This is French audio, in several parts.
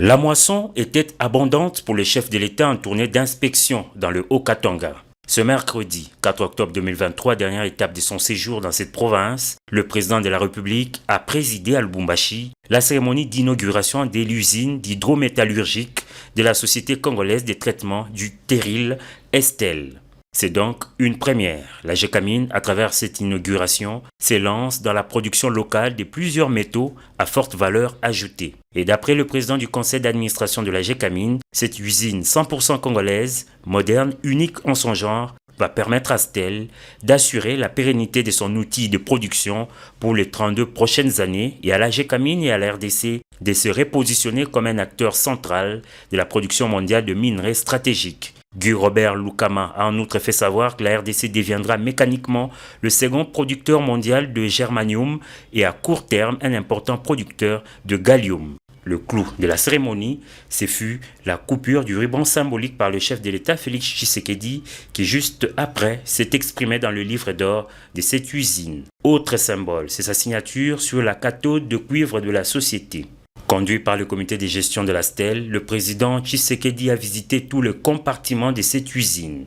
La moisson était abondante pour le chef de l'État en tournée d'inspection dans le Haut-Katanga. Ce mercredi 4 octobre 2023, dernière étape de son séjour dans cette province, le président de la République a présidé à Lubumbashi la cérémonie d'inauguration de l'usine d'hydrométallurgique de la Société congolaise de traitement du terril Estelle. C'est donc une première. La Gécamine, à travers cette inauguration, s'élance dans la production locale de plusieurs métaux à forte valeur ajoutée. Et d'après le président du conseil d'administration de la Gécamine, cette usine 100% congolaise, moderne, unique en son genre, va permettre à Stel d'assurer la pérennité de son outil de production pour les 32 prochaines années et à la Gécamine et à la RDC de se repositionner comme un acteur central de la production mondiale de minerais stratégiques. Guy Robert Lukama a en outre fait savoir que la RDC deviendra mécaniquement le second producteur mondial de germanium et à court terme un important producteur de gallium. Le clou de la cérémonie, ce fut la coupure du ruban symbolique par le chef de l'État Félix Tshisekedi qui juste après s'est exprimé dans le livre d'or de cette usine. Autre symbole, c'est sa signature sur la cathode de cuivre de la société. Conduit par le comité de gestion de la Stèle, le président Tshisekedi a visité tout le compartiment de cette usine.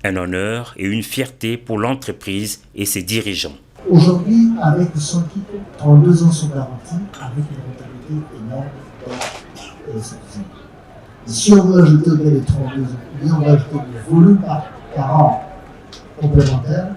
Un honneur et une fierté pour l'entreprise et ses dirigeants. Aujourd'hui, avec son titre, 32 ans sont garantis avec une rentabilité énorme dans cette usine. Et si on veut ajouter les 32 ans, on va ajouter le volume par an complémentaire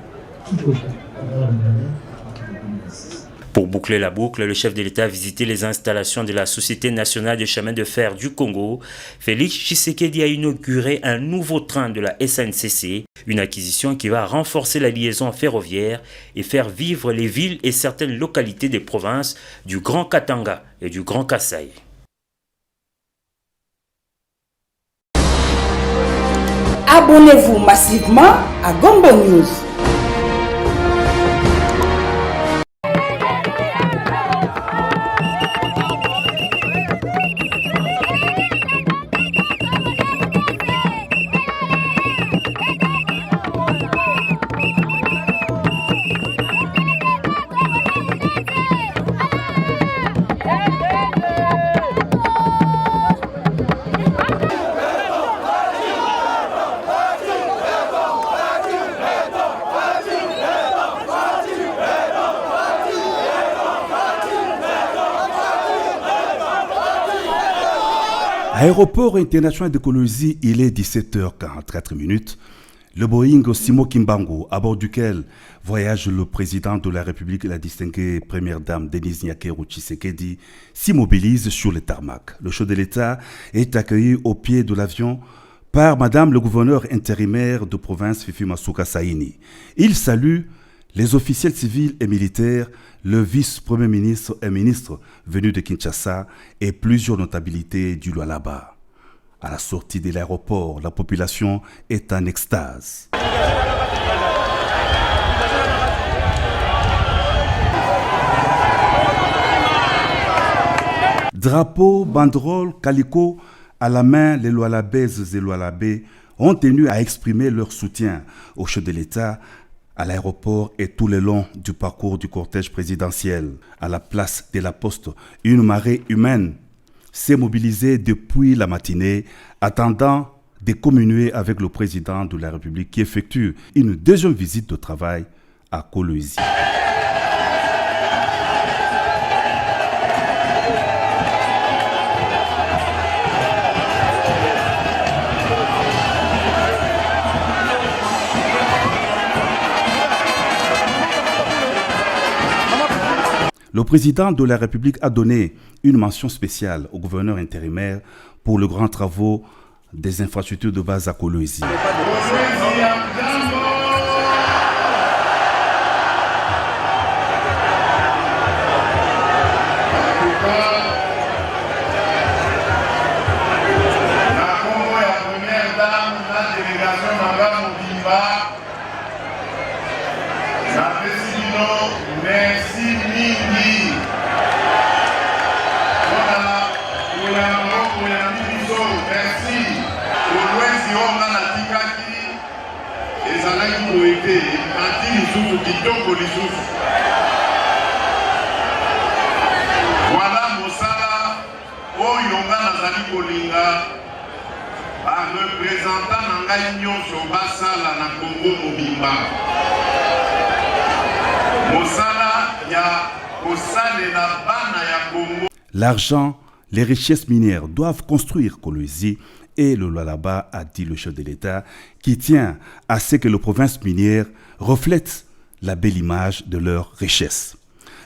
qui peut avoir une année à partir de 2026. Pour boucler la boucle, le chef de l'État a visité les installations de la Société nationale de chemin de fer du Congo. Félix Tshisekedi a inauguré un nouveau train de la SNCC, une acquisition qui va renforcer la liaison ferroviaire et faire vivre les villes et certaines localités des provinces du Grand Katanga et du Grand Kasaï. Abonnez-vous massivement à Gombo News. Aéroport international de Kolwezi, il est 17h44. Le Boeing Simo Kimbangu, à bord duquel voyage le président de la République et la distinguée première dame Denise Nyakeru Tshisekedi, s'immobilise sur le tarmac. Le chef de l'État est accueilli au pied de l'avion par Madame le gouverneur intérimaire de province Fifi Masuka Saini. Il salue les officiels civils et militaires, le vice-premier ministre et ministre venu de Kinshasa et plusieurs notabilités du Lualaba. À la sortie de l'aéroport, la population est en extase. Drapeau, banderole, calico, à la main, les Lualabaises et Lualabais ont tenu à exprimer leur soutien au chef de l'État à l'aéroport et tout le long du parcours du cortège présidentiel. À la place de la Poste, une marée humaine s'est mobilisée depuis la matinée, attendant de communier avec le président de la République qui effectue une deuxième visite de travail à Kolwezi. Le président de la République a donné une mention spéciale au gouverneur intérimaire pour le grand travaux des infrastructures de base à Kolwezi. Merci mingi. Merci. Kolwezi on a la tikaki. Ezalaki koete. Anti lisusu kitoko lisusu. Voilà mosala oyo nga nazali kolinga barepresentant na ngai nyonso basala na Congo mobimba mosala ya kosalela bana ya Congo. L'argent, les richesses minières doivent construire Kolwezi et le Lualaba, a dit le chef de l'État, qui tient à ce que les provinces minières reflètent la belle image de leurs richesses.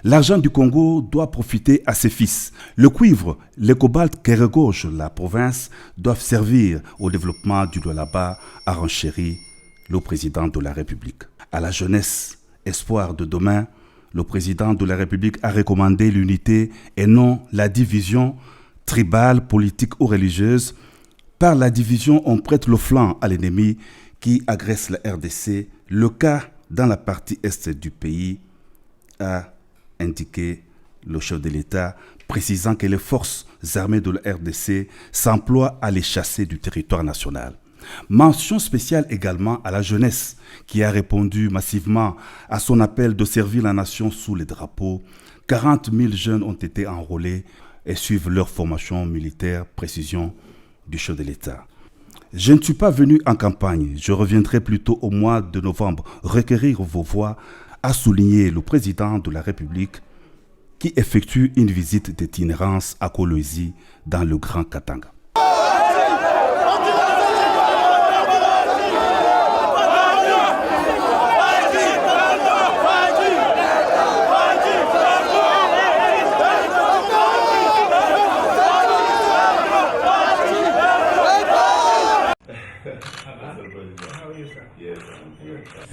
L'argent du Congo doit profiter à ses fils. Le cuivre, le cobalt qui regorge la province doivent servir au développement du Lualaba, a renchéri le président de la République. À la jeunesse, espoir de demain, le président de la République a recommandé l'unité et non la division tribale, politique ou religieuse. Par la division, on prête le flanc à l'ennemi qui agresse la RDC. Le cas dans la partie est du pays, a indiqué le chef de l'État, précisant que les forces armées de la RDC s'emploient à les chasser du territoire national. Mention spéciale également à la jeunesse qui a répondu massivement à son appel de servir la nation sous les drapeaux. 40 000 jeunes ont été enrôlés et suivent leur formation militaire, précision du chef de l'État. Je ne suis pas venu en campagne, je reviendrai plutôt au mois de novembre requérir vos voix, a souligné le président de la République qui effectue une visite d'itinérance à Kolwezi dans le Grand Katanga.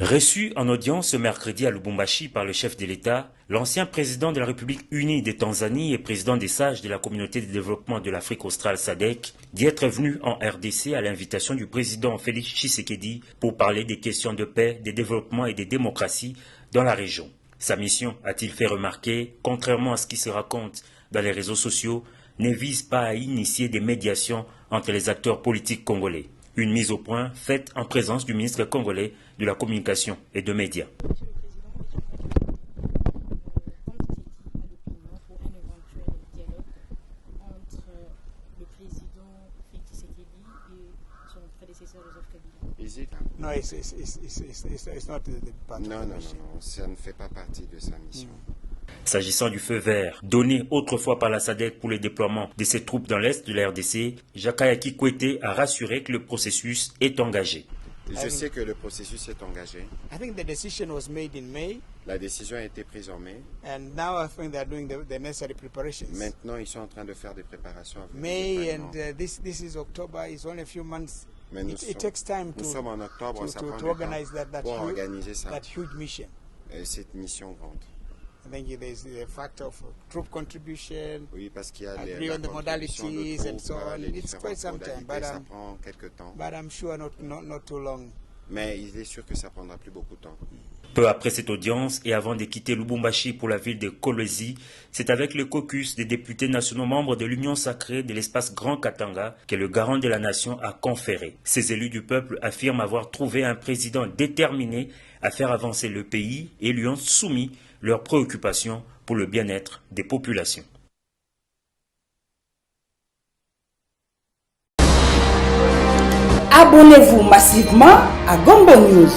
Reçu en audience ce mercredi à Lubumbashi par le chef de l'État, l'ancien président de la République unie de Tanzanie et président des sages de la communauté de développement de l'Afrique australe SADC, dit être venu en RDC à l'invitation du président Félix Tshisekedi pour parler des questions de paix, de développement et de démocratie dans la région. Sa mission, a-t-il fait remarquer, contrairement à ce qui se raconte dans les réseaux sociaux, ne vise pas à initier des médiations entre les acteurs politiques congolais. Une mise au point faite en présence du ministre congolais de la communication et de médias. No, it's not the part non, ça ne fait pas partie de sa mission. S'agissant du feu vert donné autrefois par la SADC pour le déploiement de ses troupes dans l'est de la RDC, Jakayaki Kwete a rassuré que le processus est engagé. Je sais que le processus est engagé. I think the decision was made in May. La décision a été prise en mai. And now I think they're doing the necessary preparations. Maintenant, ils sont en train de faire des préparations. May and this is October. It's only a few months. Mais it takes time nous sommes en octobre, ça prend to organize that organiser ça. That huge mission. Cette mission grande. I think there's the factor of troop contribution. Oui, parce qu'il y a agree on the modalities and so on. It's quite some time, ça prend quelques temps. But I'm sure not too long. Mais il est sûr que ça prendra plus beaucoup de temps. Peu après cette audience et avant de quitter Lubumbashi pour la ville de Kolwezi, c'est avec le caucus des députés nationaux membres de l'Union sacrée de l'espace Grand Katanga que le garant de la nation a conféré. Ces élus du peuple affirment avoir trouvé un président déterminé à faire avancer le pays et lui ont soumis leurs préoccupations pour le bien-être des populations. Abonnez-vous massivement à Gombo News.